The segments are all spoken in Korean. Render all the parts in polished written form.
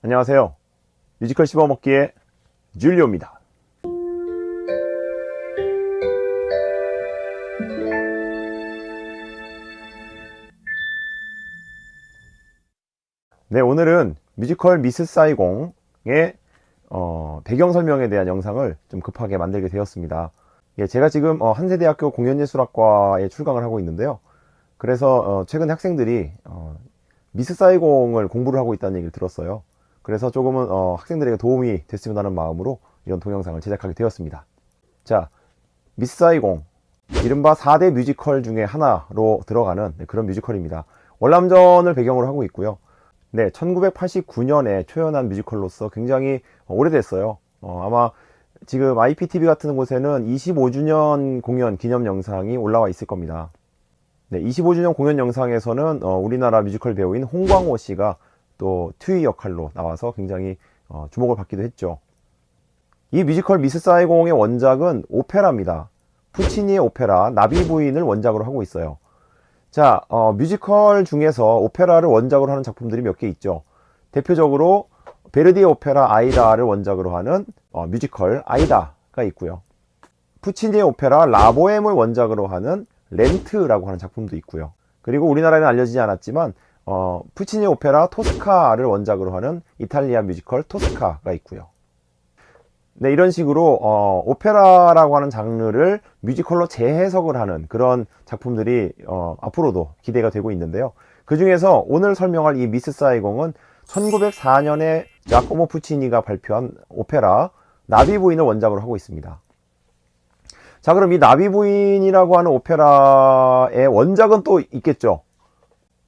안녕하세요. 뮤지컬 씹어먹기의 줄리오입니다. 네, 오늘은 뮤지컬 미스 사이공의 배경 설명에 대한 영상을 좀 급하게 만들게 되었습니다. 예, 제가 지금 한세대학교 공연예술학과에 출강을 하고 있는데요. 그래서 최근 학생들이 미스 사이공을 공부를 하고 있다는 얘기를 들었어요. 그래서 조금은 학생들에게 도움이 됐으면 하는 마음으로 이런 동영상을 제작하게 되었습니다. 자, 미스 사이공, 이른바 4대 뮤지컬 중에 하나로 들어가는 그런 뮤지컬입니다. 월남전을 배경으로 하고 있고요. 네, 1989년에 초연한 뮤지컬로서 굉장히 오래됐어요. 아마 지금 IPTV 같은 곳에는 25주년 공연 기념 영상이 올라와 있을 겁니다. 네, 25주년 공연 영상에서는 우리나라 뮤지컬 배우인 홍광호 씨가 또 튜이 역할로 나와서 굉장히 주목을 받기도 했죠. 이 뮤지컬 미스 사이공의 원작은 오페라입니다. 푸치니의 오페라 나비 부인을 원작으로 하고 있어요. 자, 뮤지컬 중에서 오페라를 원작으로 하는 작품들이 몇 개 있죠. 대표적으로 베르디의 오페라 아이다를 원작으로 하는 뮤지컬 아이다가 있고요. 푸치니의 오페라 라보엠을 원작으로 하는 렌트라고 하는 작품도 있고요. 그리고 우리나라에는 알려지지 않았지만 푸치니의 오페라 토스카를 원작으로 하는 이탈리아 뮤지컬 토스카가 있고요. 네, 이런 식으로 오페라라고 하는 장르를 뮤지컬로 재해석을 하는 그런 작품들이 앞으로도 기대가 되고 있는데요. 그 중에서 오늘 설명할 이 미스 사이공은 1904년에 자코모 푸치니가 발표한 오페라 나비 부인을 원작으로 하고 있습니다. 자, 그럼 이 나비 부인이라고 하는 오페라의 원작은 또 있겠죠.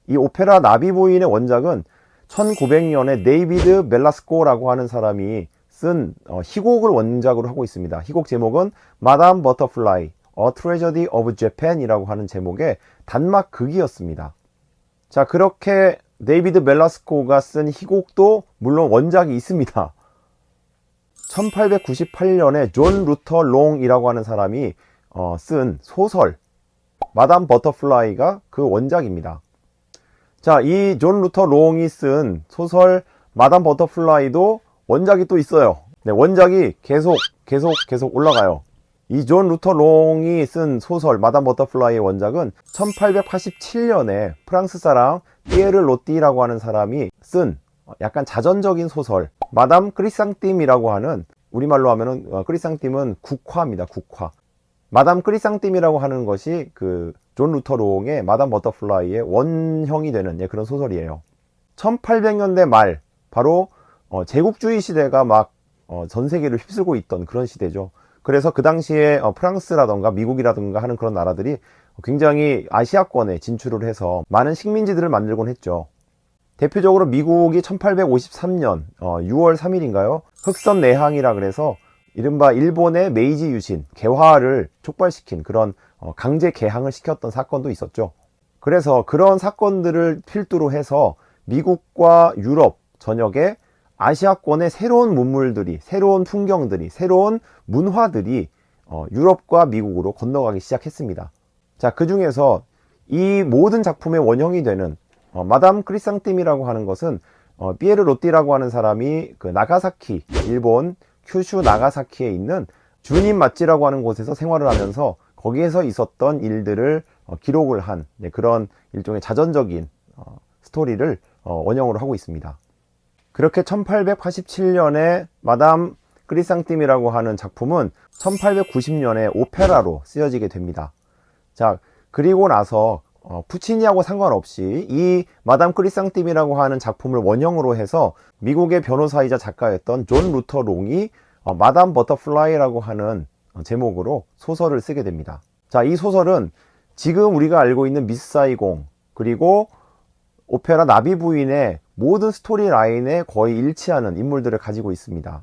이 오페라 나비 부인의 원작은 1900년에 데이비드 멜라스코라고 하는 사람이 쓴 희곡을 원작으로 하고 있습니다. 희곡 제목은 마담 버터플라이, A Tragedy of Japan 이라고 하는 제목의 단막 극이었습니다. 자, 그렇게 데이비드 멜라스코가 쓴 희곡도 물론 원작이 있습니다. 1898년에 존 루터 롱이라고 하는 사람이 쓴 소설 마담 버터플라이가 그 원작입니다. 자, 이 존 루터 롱이 쓴 소설 마담 버터플라이도 원작이 또 있어요. 네, 원작이 계속 올라가요. 이 존 루터 롱이 쓴 소설 마담 버터플라이의 원작은 1887년에 프랑스 사람 피에르 로띠라고 하는 사람이 쓴 약간 자전적인 소설 마담 크리상팀이라고 하는, 우리말로 하면은 크리상팀은 국화입니다. 국화. 마담 크리상팀이라고 하는 것이 그 존 루터 롱의 마담 버터플라이의 원형이 되는 그런 소설이에요. 1800년대 말, 바로 제국주의 시대가 막 전 세계를 휩쓸고 있던 그런 시대죠. 그래서 그 당시에 프랑스라던가 미국이라던가 하는 그런 나라들이 굉장히 아시아권에 진출을 해서 많은 식민지들을 만들곤 했죠. 대표적으로 미국이 1853년 6월 3일인가요? 흑선 내항이라 그래서 이른바 일본의 메이지 유신, 개화를 촉발시킨 그런 강제 개항을 시켰던 사건도 있었죠. 그래서 그런 사건들을 필두로 해서 미국과 유럽 전역에 아시아권의 새로운 문물들이, 새로운 풍경들이, 새로운 문화들이 유럽과 미국으로 건너가기 시작했습니다. 자, 그 중에서 이 모든 작품의 원형이 되는 마담 크리상팀이라고 하는 것은 피에르 로띠라고 하는 사람이 그 나가사키, 일본 큐슈 나가사키에 있는 주님 맛지라고 하는 곳에서 생활을 하면서 거기에서 있었던 일들을 기록을 한 그런 일종의 자전적인 스토리를 원형으로 하고 있습니다. 그렇게 1887년에 마담 크리상팀이라고 하는 작품은 1890년에 오페라로 쓰여지게 됩니다. 자, 그리고 나서 푸치니하고 상관없이 이 마담 크리상팀이라고 하는 작품을 원형으로 해서 미국의 변호사이자 작가였던 존 루터 롱이 마담 버터플라이라고 하는 제목으로 소설을 쓰게 됩니다. 자, 이 소설은 지금 우리가 알고 있는 미스 사이공 그리고 오페라 나비 부인의 모든 스토리 라인에 거의 일치하는 인물들을 가지고 있습니다.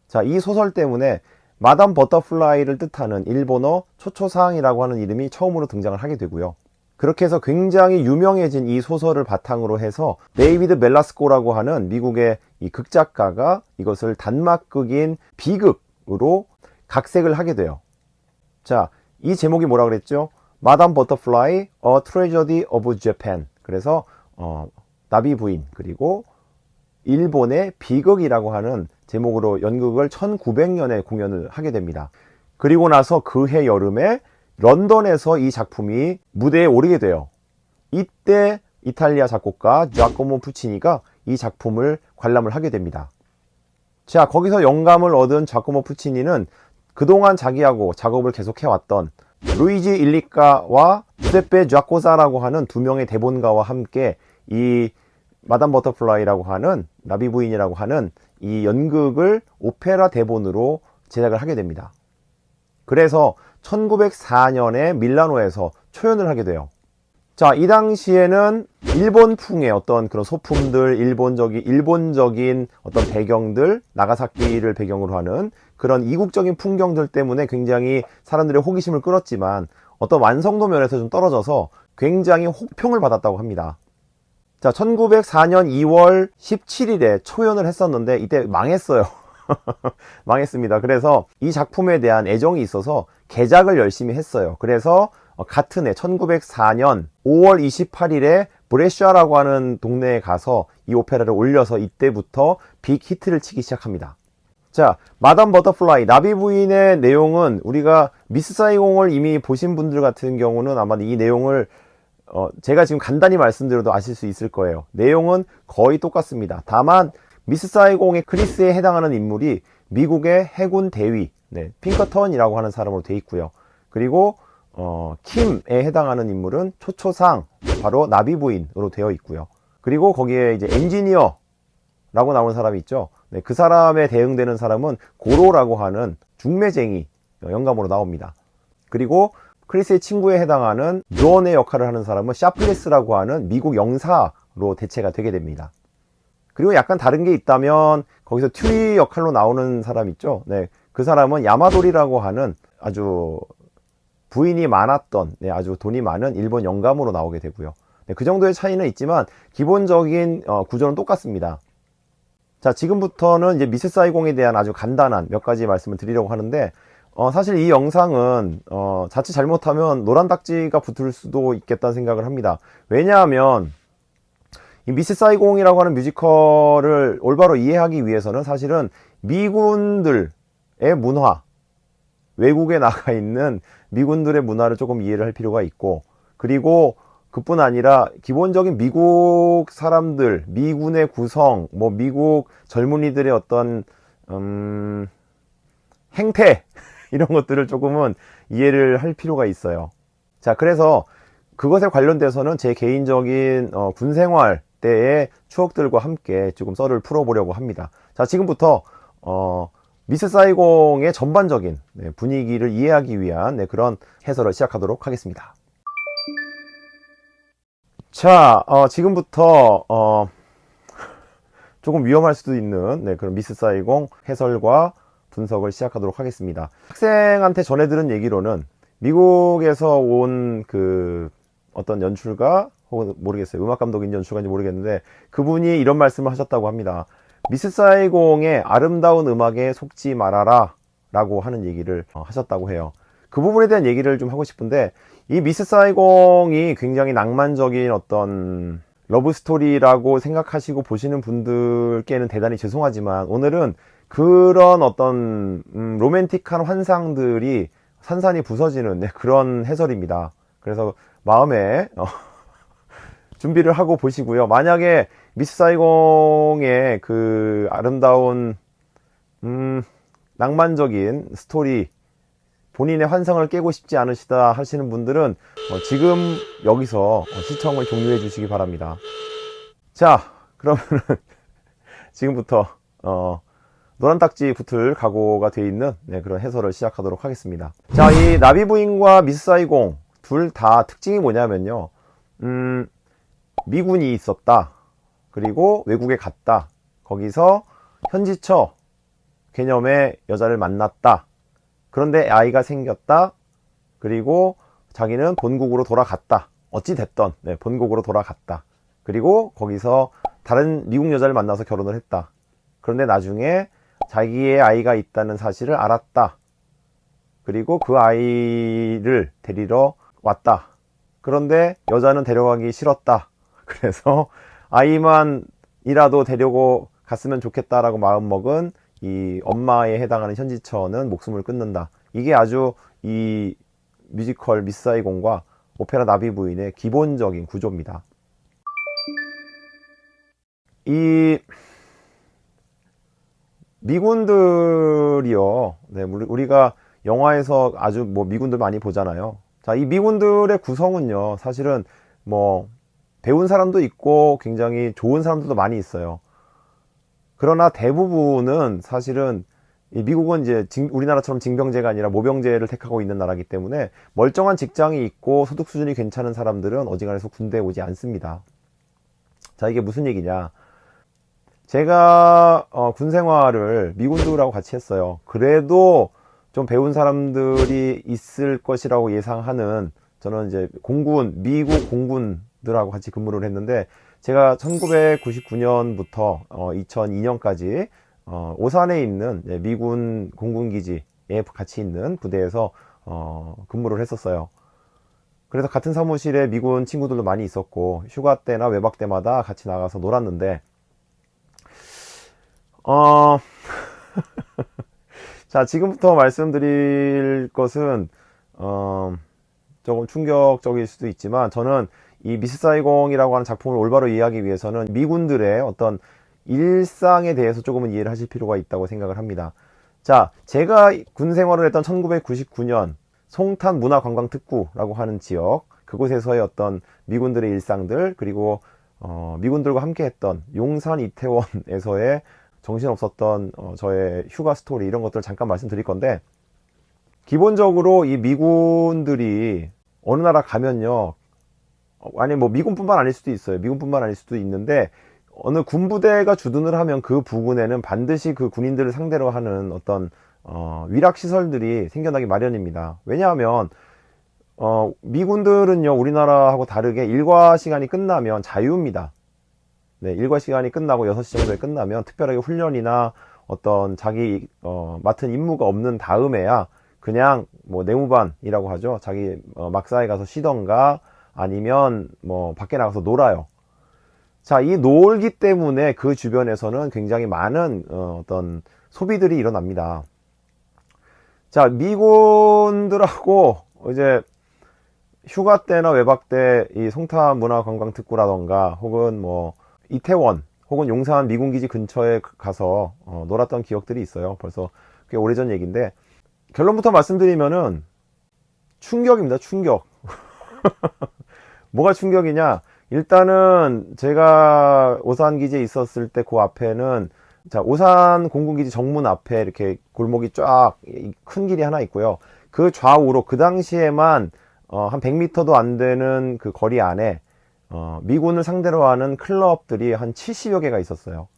자, 이 소설 때문에 마담 버터플라이를 뜻하는 일본어 초초상이라고 하는 이름이 처음으로 등장을 하게 되고요. 그렇게 해서 굉장히 유명해진 이 소설을 바탕으로 해서 데이비드 멜라스코라고 하는 미국의 이 극작가가 이것을 단막극인 비극으로 각색을 하게 돼요. 자, 이 제목이 뭐라 그랬죠? 마담 버터플라이, A Tragedy of Japan. 그래서 나비 부인, 그리고 일본의 비극이라고 하는 제목으로 연극을 1900년에 공연을 하게 됩니다. 그리고 나서 그해 여름에 런던에서 이 작품이 무대에 오르게 돼요. 이때 이탈리아 작곡가 자코모 푸치니가 이 작품을 관람을 하게 됩니다. 자, 거기서 영감을 얻은 자코모 푸치니는 그동안 자기하고 작업을 계속해왔던 루이지 일리카와 주세페 쥐아코사라고 하는 두 명의 대본가와 함께 이 마담 버터플라이라고 하는 나비 부인이라고 하는 이 연극을 오페라 대본으로 제작을 하게 됩니다. 그래서 1904년에 밀라노에서 초연을 하게 돼요. 자, 이 당시에는 일본풍의 어떤 그런 소품들, 일본적인 어떤 배경들, 나가사키를 배경으로 하는 그런 이국적인 풍경들 때문에 굉장히 사람들의 호기심을 끌었지만 어떤 완성도 면에서 좀 떨어져서 굉장히 혹평을 받았다고 합니다. 자, 1904년 2월 17일에 초연을 했었는데 이때 망했어요. 망했습니다. 그래서 이 작품에 대한 애정이 있어서 개작을 열심히 했어요. 그래서 같은 해 1904년 5월 28일에 브레샤라고 하는 동네에 가서 이 오페라를 올려서 이때부터 빅 히트를 치기 시작합니다. 자, 마담 버터플라이, 나비 부인의 내용은 우리가 미스 사이공을 이미 보신 분들 같은 경우는 아마 이 내용을 제가 지금 간단히 말씀드려도 아실 수 있을 거예요. 내용은 거의 똑같습니다. 다만 미스 사이공의 크리스에 해당하는 인물이 미국의 해군 대위, 핑커턴이라고 하는 사람으로 되어 있고요. 그리고 킴에 해당하는 인물은 초초상, 바로 나비 부인으로 되어 있고요. 그리고 거기에 이제 엔지니어라고 나오는 사람이 있죠. 그 사람에 대응되는 사람은 고로라고 하는 중매쟁이 영감으로 나옵니다. 그리고 크리스의 친구에 해당하는 존의 역할을 하는 사람은 샤플레스라고 하는 미국 영사로 대체가 되게 됩니다. 그리고 약간 다른 게 있다면 거기서 튜리 역할로 나오는 사람 있죠. 그 사람은 야마도리라고 하는 아주 부인이 많았던 아주 돈이 많은 일본 영감으로 나오게 되고요. 그 정도의 차이는 있지만 기본적인 구조는 똑같습니다. 자, 지금부터는 이제 미스 사이공에 대한 아주 간단한 몇 가지 말씀을 드리려고 하는데 사실 이 영상은 자칫 잘못하면 노란 딱지가 붙을 수도 있겠다는 생각을 합니다. 왜냐하면 이 미스 사이공이라고 하는 뮤지컬을 올바로 이해하기 위해서는 사실은 미군들의 문화, 외국에 나가 있는 미군들의 문화를 조금 이해를 할 필요가 있고, 그리고 그뿐 아니라 기본적인 미국 사람들, 미군의 구성, 미국 젊은이들의 어떤 행태 이런 것들을 조금은 이해를 할 필요가 있어요. 자, 그래서 그것에 관련돼서는 제 개인적인 군생활 때의 추억들과 함께 조금 썰을 풀어보려고 합니다. 자, 지금부터 미스 사이공의 전반적인 분위기를 이해하기 위한 그런 해설을 시작하도록 하겠습니다. 자, 지금부터 조금 위험할 수도 있는 그런 미스 사이공 해설과 분석을 시작하도록 하겠습니다. 학생한테 전해 들은 얘기로는 미국에서 온 그 어떤 연출가 혹은 모르겠어요, 음악 감독인지 연출가인지 모르겠는데 그분이 이런 말씀을 하셨다고 합니다. 미스 사이공의 아름다운 음악에 속지 말아라 라고 하는 얘기를 하셨다고 해요. 그 부분에 대한 얘기를 좀 하고 싶은데, 이 미스 사이공이 굉장히 낭만적인 어떤 러브스토리라고 생각하시고 보시는 분들께는 대단히 죄송하지만 오늘은 그런 어떤 로맨틱한 환상들이 산산이 부서지는 그런 해설입니다. 그래서 마음에 준비를 하고 보시고요. 만약에 미스 사이공의 그 아름다운 낭만적인 스토리, 본인의 환상을 깨고 싶지 않으시다 하시는 분들은 지금 여기서 시청을 종료해 주시기 바랍니다. 자, 그러면은 지금부터 노란 딱지 붙을 각오가 되어 있는 그런 해설을 시작하도록 하겠습니다. 자, 이 나비 부인과 미스 사이공 둘 다 특징이 뭐냐면요, 미군이 있었다, 그리고 외국에 갔다, 거기서 현지처 개념의 여자를 만났다, 그런데 아이가 생겼다, 그리고 자기는 본국으로 돌아갔다, 어찌 됐던 본국으로 돌아갔다, 그리고 거기서 다른 미국 여자를 만나서 결혼을 했다, 그런데 나중에 자기의 아이가 있다는 사실을 알았다, 그리고 그 아이를 데리러 왔다, 그런데 여자는 데려가기 싫었다, 그래서 아이만 번이라도 데리고 갔으면 좋겠다라고 마음먹은 이 엄마에 해당하는 현지처는 목숨을 끊는다. 이게 아주 이 뮤지컬 미스 사이공과 오페라 나비 부인의 기본적인 구조입니다. 이 미군들이요. 네, 우리가 영화에서 아주 뭐 미군들 많이 보잖아요. 자, 이 미군들의 구성은요, 사실은 뭐 배운 사람도 있고 굉장히 좋은 사람들도 많이 있어요. 그러나 대부분은 사실은 이 미국은 이제 우리나라처럼 징병제가 아니라 모병제를 택하고 있는 나라이기 때문에 멀쩡한 직장이 있고 소득 수준이 괜찮은 사람들은 어지간해서 군대에 오지 않습니다. 자, 이게 무슨 얘기냐? 제가 군 생활을 미군들하고 같이 했어요. 그래도 좀 배운 사람들이 있을 것이라고 예상하는, 저는 이제 미국 공군들하고 같이 근무를 했는데, 제가 1999년부터 2002년까지 오산에 있는 미군 공군기지에 같이 있는 부대에서 근무를 했었어요. 그래서 같은 사무실에 미군 친구들도 많이 있었고, 휴가 때나 외박 때마다 같이 나가서 놀았는데, 자, 지금부터 말씀드릴 것은 조금 충격적일 수도 있지만, 저는 이 미스 사이공이라고 하는 작품을 올바로 이해하기 위해서는 미군들의 어떤 일상에 대해서 조금은 이해를 하실 필요가 있다고 생각을 합니다. 자, 제가 군 생활을 했던 1999년 송탄 문화관광특구라고 하는 지역, 그곳에서의 어떤 미군들의 일상들, 그리고 미군들과 함께 했던 용산 이태원에서의 정신없었던 저의 휴가 스토리, 이런 것들을 잠깐 말씀드릴 건데, 기본적으로 이 미군들이 어느 나라 가면요, 아니 뭐 미군뿐만 아닐 수도 있어요. 미군뿐만 아닐 수도 있는데, 어느 군부대가 주둔을 하면 그 부근에는 반드시 그 군인들을 상대로 하는 어떤 위락시설들이 생겨나기 마련입니다. 왜냐하면 미군들은요, 우리나라하고 다르게 일과 시간이 끝나면 자유입니다. 네, 일과 시간이 끝나고 6시 정도에 끝나면 특별하게 훈련이나 어떤 자기 맡은 임무가 없는 다음에야 그냥 뭐 내무반이라고 하죠. 자기 막사에 가서 쉬던가 아니면 뭐 밖에 나가서 놀아요. 자, 이 놀기 때문에 그 주변에서는 굉장히 많은 어떤 소비들이 일어납니다. 자, 미군들하고 이제 휴가 때나 외박 때 이 송탄 문화관광특구라던가 혹은 뭐 이태원 혹은 용산 미군기지 근처에 가서 놀았던 기억들이 있어요. 벌써 꽤 오래전 얘기인데, 결론부터 말씀드리면은 충격입니다. 충격. 뭐가 충격이냐? 일단은 제가 오산기지에 있었을 때 그 앞에는, 자, 오산 공군기지 정문 앞에 이렇게 골목이 쫙 큰 길이 하나 있고요. 그 좌우로 그 당시에만 한 100m도 안 되는 그 거리 안에 미군을 상대로 하는 클럽들이 한 70여 개가 있었어요.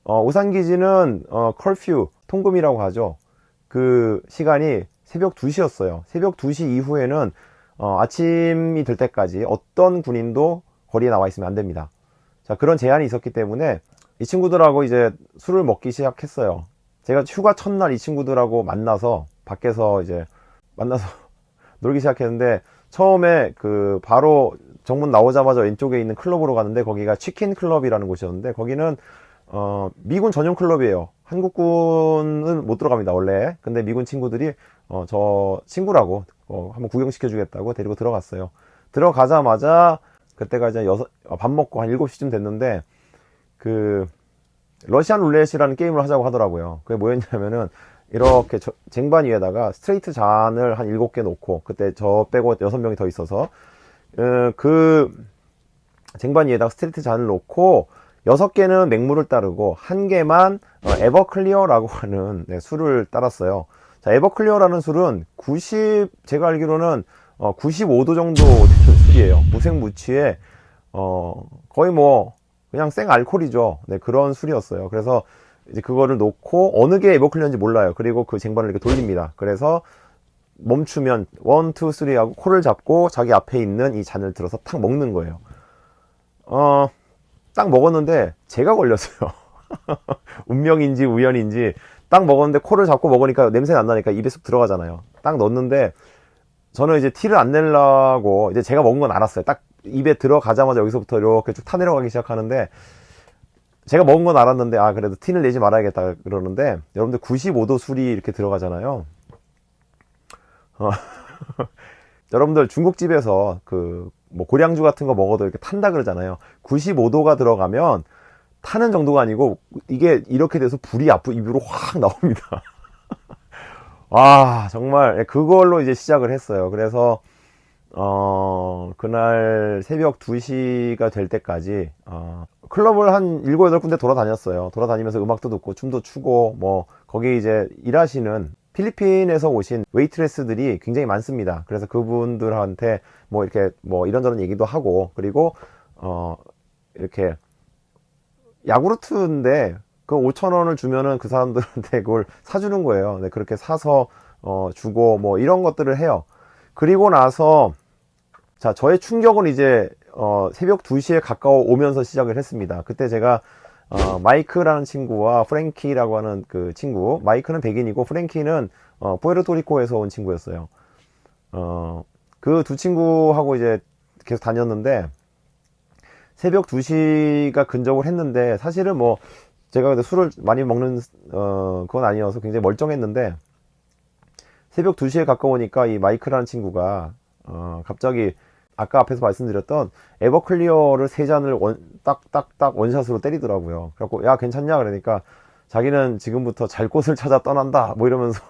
오산기지는 컬퓨, 통금이라고 하죠. 그 시간이 새벽 2시였어요. 새벽 2시 이후에는 아침이 될 때까지 어떤 군인도 거리에 나와 있으면 안 됩니다. 자, 그런 제한이 있었기 때문에 이 친구들하고 이제 술을 먹기 시작했어요. 제가 휴가 첫날 이 친구들하고 만나서 밖에서 이제 만나서 놀기 시작했는데, 처음에 그 바로 정문 나오자마자 왼쪽에 있는 클럽으로 갔는데, 거기가 치킨 클럽이라는 곳이었는데, 거기는 미군 전용 클럽이에요. 한국군은 못 들어갑니다, 원래. 근데 미군 친구들이 저 친구라고 한번 구경시켜 주겠다고 데리고 들어갔어요. 들어가자마자 그때가 이제 밥 먹고 한 7시쯤 됐는데, 그 러시안 룰렛이라는 게임을 하자고 하더라고요. 그게 뭐였냐면은, 이렇게 쟁반 위에다가 스트레이트 잔을 한 7개 놓고, 그때 저 빼고 6명이 더 있어서 그 쟁반 위에다가 스트레이트 잔을 놓고 6개는 맹물을 따르고 1개만 에버클리어라고 하는 술을 따랐어요. 자, 에버클리어라는 술은 제가 알기로는 95도 정도 되는 술이에요. 무색무취에 거의 뭐 그냥 생 알코올이죠. 네, 그런 술이었어요. 그래서 이제 그거를 놓고, 어느 게 에버클리어인지 몰라요. 그리고 그 쟁반을 이렇게 돌립니다. 그래서 멈추면 1, 2, 3 하고 코를 잡고 자기 앞에 있는 이 잔을 들어서 탁 먹는 거예요. 딱 먹었는데 제가 걸렸어요. 운명인지 우연인지 딱 먹었는데, 코를 잡고 먹으니까 냄새 안 나니까 입에 쏙 들어가잖아요. 딱 넣었는데, 저는 이제 티를 안 내려고, 이제 제가 먹은 건 알았어요. 딱 입에 들어가자마자 여기서부터 이렇게 쭉 타내려가기 시작하는데, 제가 먹은 건 알았는데, 아, 그래도 티를 내지 말아야겠다 그러는데, 여러분들 95도 술이 이렇게 들어가잖아요. 여러분들 중국집에서 뭐 고량주 같은 거 먹어도 이렇게 탄다 그러잖아요. 95도가 들어가면 타는 정도가 아니고, 이게 이렇게 돼서 불이 입으로 확 나옵니다. 와, 정말 그걸로 이제 시작을 했어요. 그래서 그날 새벽 2시가 될 때까지 클럽을 한 7, 8군데 돌아다녔어요. 돌아다니면서 음악도 듣고 춤도 추고, 뭐 거기 이제 일하시는 필리핀에서 오신 웨이트레스들이 굉장히 많습니다. 그래서 그분들한테 뭐 이렇게 뭐 이런저런 얘기도 하고, 그리고 이렇게 야구르트인데 그 5,000원을 주면은 그 사람들한테 그걸 사주는 거예요. 네, 그렇게 사서 주고 뭐 이런 것들을 해요. 그리고 나서 자, 저의 충격은 이제 새벽 2시에 가까워 오면서 시작을 했습니다. 그때 제가 마이크라는 친구와 프랭키라고 하는 그 친구, 마이크는 백인이고 프랭키는 푸에르토리코에서 온 친구였어요. 그 두 친구하고 이제 계속 다녔는데, 새벽 2시가 근접을 했는데, 사실은 뭐 제가 근데 술을 많이 먹는 그건 아니어서 굉장히 멀쩡했는데, 새벽 2시에 가까우니까 이 마이크라는 친구가 갑자기 아까 앞에서 말씀드렸던 에버클리어를 3잔을 딱딱딱 원샷으로 때리더라고요. 그래갖고 야, 괜찮냐 그러니까 자기는 지금부터 잘 곳을 찾아 떠난다 뭐 이러면서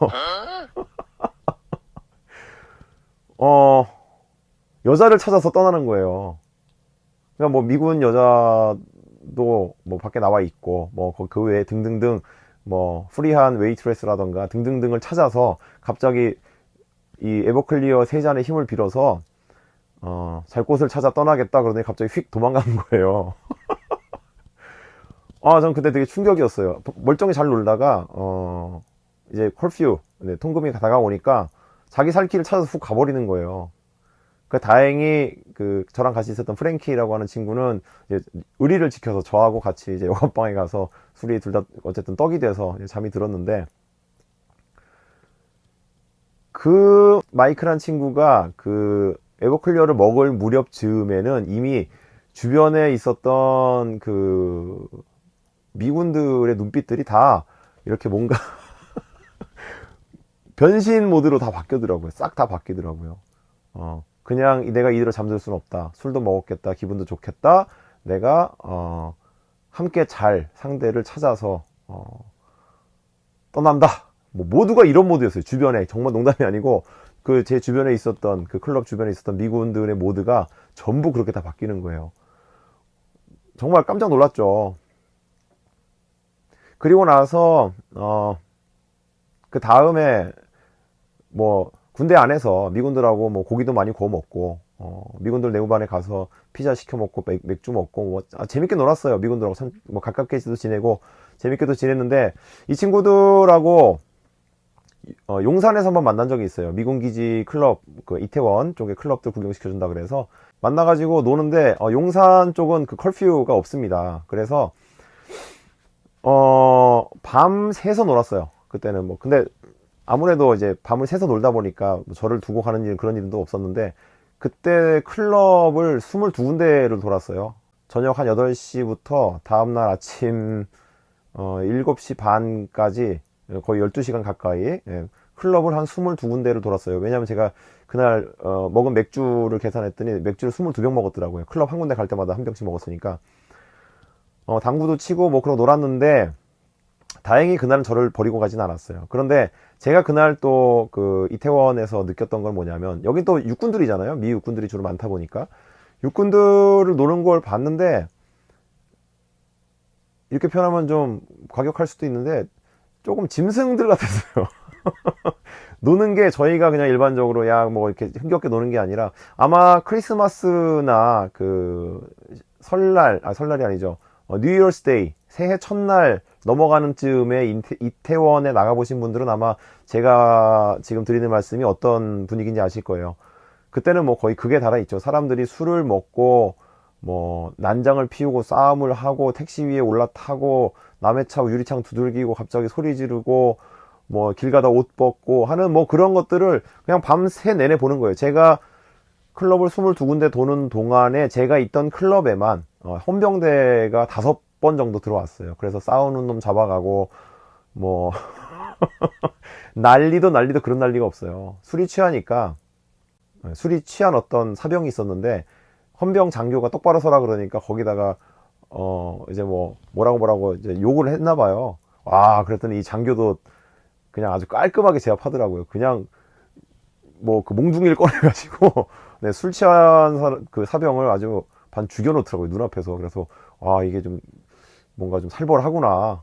여자를 찾아서 떠나는 거예요. 그러니까 뭐 미군 여자도 뭐 밖에 나와 있고, 뭐 그 외에 등등등 뭐 프리한 웨이트레스라던가 등등등을 찾아서 갑자기 이 에버클리어 3잔의 힘을 빌어서 잘 곳을 찾아 떠나겠다 그러더니 갑자기 휙 도망가는 거예요. 전 그때 되게 충격이었어요. 멀쩡히 잘 놀다가 이제 콜퓨, 네, 통금이 다가오니까 자기 살 길을 찾아서 훅 가버리는 거예요. 다행히 저랑 같이 있었던 프랭키라고 하는 친구는 이제 의리를 지켜서 저하고 같이 이제 여관방에 가서 술이 둘 다 어쨌든 떡이 돼서 잠이 들었는데, 그 마이크란 친구가 그 에버클리어를 먹을 무렵 즈음에는 이미 주변에 있었던 그 미군들의 눈빛들이 다 이렇게 뭔가 변신 모드로 다 바뀌더라고요. 싹 다 바뀌더라고요. 그냥 내가 이대로 잠들 순 없다. 술도 먹었겠다. 기분도 좋겠다. 내가 함께 잘 상대를 찾아서 떠난다. 뭐 모두가 이런 모드였어요. 주변에 정말 농담이 아니고 제 주변에 있었던 그 클럽 주변에 있었던 미군들의 모드가 전부 그렇게 다 바뀌는 거예요. 정말 깜짝 놀랐죠. 그리고 나서 그 다음에 뭐 군대 안에서 미군들하고 뭐 고기도 많이 구워 먹고, 미군들 내무반에 가서 피자 시켜 먹고 맥주 먹고 뭐 재밌게 놀았어요. 미군들하고 참 뭐 가깝게도 지내고 재밌게도 지냈는데, 이 친구들하고 용산에서 한번 만난 적이 있어요. 미군 기지 클럽, 그 이태원 쪽에 클럽들 구경시켜준다 그래서 만나가지고 노는데, 용산 쪽은 그 커퓨가 없습니다. 그래서 밤 새서 놀았어요. 그때는 뭐 근데 아무래도 이제 밤을 새서 놀다 보니까 저를 두고 가는 일, 그런 일도 없었는데, 그때 클럽을 22군데를 돌았어요. 저녁 한 8시부터 다음날 아침 7시 반까지 거의 12시간 가까이, 예, 클럽을 한 22군데를 돌았어요. 왜냐면 제가 그날 먹은 맥주를 계산했더니 맥주를 22병 먹었더라고요. 클럽 한 군데 갈 때마다 한 병씩 먹었으니까. 당구도 치고 뭐 그러고 놀았는데, 다행히 그날은 저를 버리고 가진 않았어요. 그런데 제가 그날 또 그 이태원에서 느꼈던 건 뭐냐면, 여기 또 육군들이잖아요. 미 육군들이 주로 많다 보니까 육군들을 노는 걸 봤는데, 이렇게 표현하면 좀 과격할 수도 있는데 조금 짐승들 같았어요. 노는 게 저희가 그냥 일반적으로 야 뭐 이렇게 흥겹게 노는 게 아니라, 아마 크리스마스나 그 설날이 아니죠. 뉴 이어스 데이, 새해 첫날 넘어가는 즈음에 이태원에 나가보신 분들은 아마 제가 지금 드리는 말씀이 어떤 분위기인지 아실 거예요. 그때는 뭐 거의 극에 달아 있죠. 사람들이 술을 먹고 뭐 난장을 피우고 싸움을 하고 택시 위에 올라타고 남의 차 유리창 두들기고 갑자기 소리 지르고 뭐 길 가다 옷 벗고 하는 뭐 그런 것들을 그냥 밤새 내내 보는 거예요. 제가 클럽을 22군데 도는 동안에 제가 있던 클럽에만 헌병대가 5번 정도 들어왔어요. 그래서 싸우는 놈 잡아가고 뭐 난리도 그런 난리가 없어요. 술이 취하니까, 술이 취한 어떤 사병이 있었는데 헌병 장교가 똑바로 서라 그러니까 거기다가 이제 뭐라고 이제 욕을 했나 봐요. 와, 그랬더니 이 장교도 그냥 아주 깔끔하게 제압하더라고요. 그냥 뭐 그 몽둥이를 꺼내가지고 네, 술 취한 그 사병을 아주 반 죽여놓더라고요, 눈앞에서. 그래서 이게 좀 뭔가 좀 살벌하구나.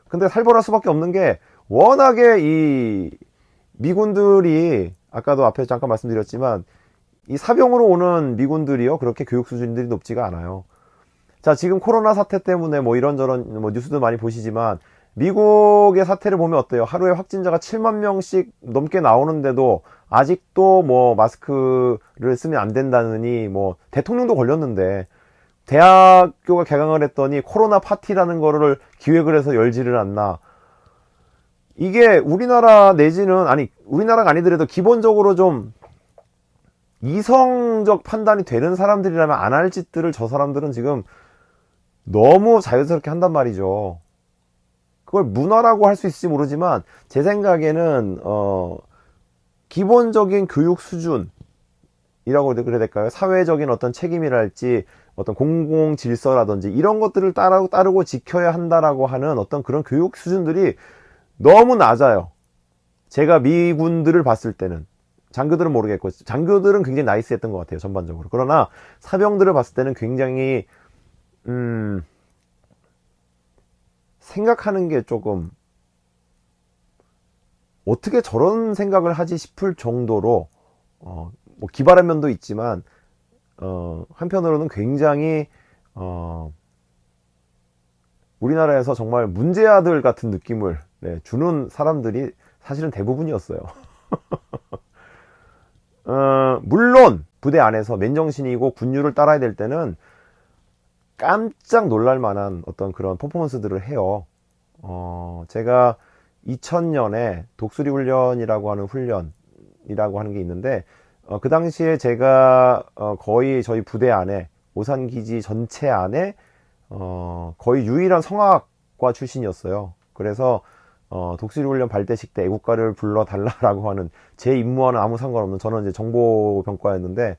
근데 살벌할 수밖에 없는 게 워낙에 이 미군들이 아까도 앞에 잠깐 말씀드렸지만 이 사병으로 오는 미군들이요, 그렇게 교육 수준들이 높지가 않아요. 자, 지금 코로나 사태 때문에 뭐 이런저런 뭐 뉴스도 많이 보시지만 미국의 사태를 보면 어때요? 하루에 확진자가 7만 명씩 넘게 나오는데도 아직도 뭐 마스크를 쓰면 안 된다느니, 뭐 대통령도 걸렸는데 대학교가 개강을 했더니 코로나 파티라는 거를 기획을 해서 열지를 않나. 이게 우리나라 내지는, 아니 우리나라가 아니더라도 기본적으로 좀 이성적 판단이 되는 사람들이라면 안 할 짓들을 저 사람들은 지금 너무 자연스럽게 한단 말이죠. 그걸 문화라고 할 수 있을지 모르지만 제 생각에는 기본적인 교육 수준이라고 그래야 될까요? 사회적인 어떤 책임이랄지 어떤 공공 질서라든지 이런 것들을 따르고 지켜야 한다라고 하는 어떤 그런 교육 수준들이 너무 낮아요. 제가 미군들을 봤을 때는. 장교들은 모르겠고, 장교들은 굉장히 나이스했던 것 같아요, 전반적으로. 그러나 사병들을 봤을 때는 굉장히 생각하는 게 조금 어떻게 저런 생각을 하지 싶을 정도로 뭐 기발한 면도 있지만 한편으로는 굉장히 우리나라에서 정말 문제아들 같은 느낌을 주는 사람들이 사실은 대부분이었어요. 물론 부대 안에서 맨정신이고 군율을 따라야 될 때는 깜짝 놀랄 만한 어떤 그런 퍼포먼스들을 해요. 제가 2000년에 독수리 훈련이라고 하는 훈련이라고 하는 게 있는데, 그 당시에 제가 거의 저희 부대 안에, 오산기지 전체 안에 거의 유일한 성악과 출신이었어요. 그래서 독수리 훈련 발대식 때 애국가를 불러달라라고 하는, 제 임무와는 아무 상관없는, 저는 이제 정보병과였는데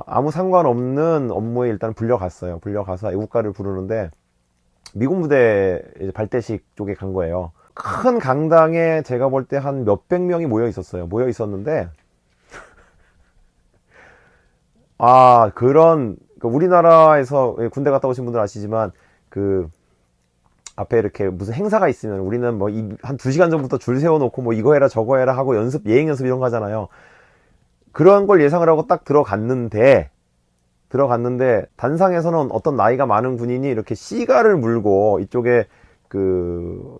아무 상관없는 업무에 일단 불려갔어요. 불려가서 애국가를 부르는데 미군 부대 발대식 쪽에 간 거예요. 큰 강당에 제가 볼 때 한 몇백 명이 모여 있었는데 그런 우리나라에서 군대 갔다 오신 분들 아시지만 그 앞에 이렇게 무슨 행사가 있으면 우리는 뭐 한 2시간 전부터 줄 세워놓고 뭐 이거 해라 저거 해라 하고 예행 연습 이런 거 하잖아요. 그런 걸 예상을 하고 딱 들어갔는데 단상에서는 어떤 나이가 많은 군인이 이렇게 시가를 물고 이쪽에 그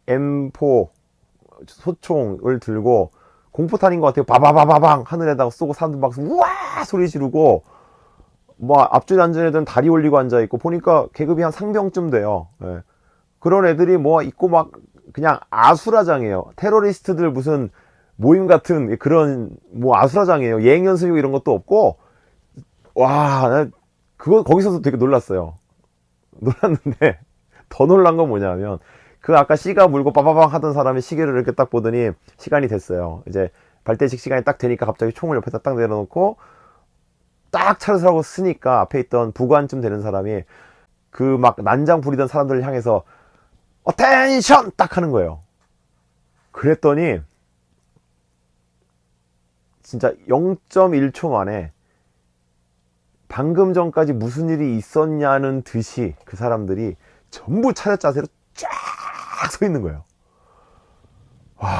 M4 소총을 들고 공포탄인 것 같아요. 바바바바방 하늘에다가 쏘고 사람들 막 우와 소리 지르고, 뭐 앞줄에 앉은 애들은 다리 올리고 앉아있고, 보니까 계급이 한 상병쯤 돼요. 예. 그런 애들이 뭐 있고 막 그냥 아수라장이에요. 테러리스트들 무슨 모임 같은 그런 뭐 아수라장이에요. 예행 연습이고 이런 것도 없고, 나 그거 거기서도 되게 놀랐어요. 놀랐는데 더 놀란 건 뭐냐면, 그 아까 시가 물고 빠바방 하던 사람이 시계를 이렇게 딱 보더니 시간이 됐어요. 이제 발대식 시간이 딱 되니까 갑자기 총을 옆에다 딱 내려놓고 딱 차를 서라고 쓰니까 앞에 있던 부관쯤 되는 사람이 그 막 난장 부리던 사람들을 향해서 어텐션 딱 하는 거예요. 그랬더니 진짜 0.1초 만에 방금 전까지 무슨 일이 있었냐는 듯이 그 사람들이 전부 차렷 자세로 쫙 서 있는 거예요. 와,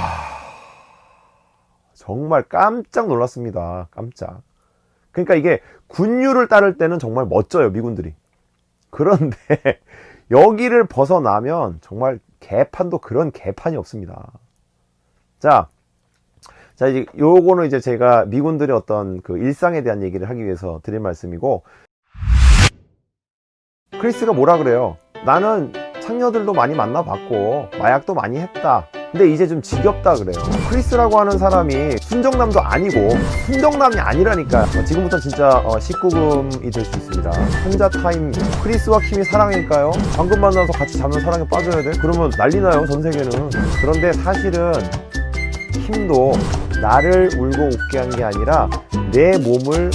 정말 깜짝 놀랐습니다. 깜짝. 그러니까 이게 군율을 따를 때는 정말 멋져요, 미군들이. 그런데 여기를 벗어나면 정말 개판도 그런 개판이 없습니다. 자, 이제 요거는 이제 제가 미군들의 어떤 그 일상에 대한 얘기를 하기 위해서 드릴 말씀이고, 크리스가 뭐라 그래요? 나는 창녀들도 많이 만나봤고 마약도 많이 했다. 근데 이제 좀 지겹다 그래요. 크리스라고 하는 사람이 순정남도 아니고, 순정남이 아니라니까. 지금부터 진짜 19금이 될 수 있습니다. 혼자 타임. 크리스와 킴이 사랑일까요? 방금 만나서 같이 자면 사랑에 빠져야 돼? 그러면 난리 나요, 전 세계는. 그런데 사실은 킴도 나를 울고 웃게 한 게 아니라 내 몸을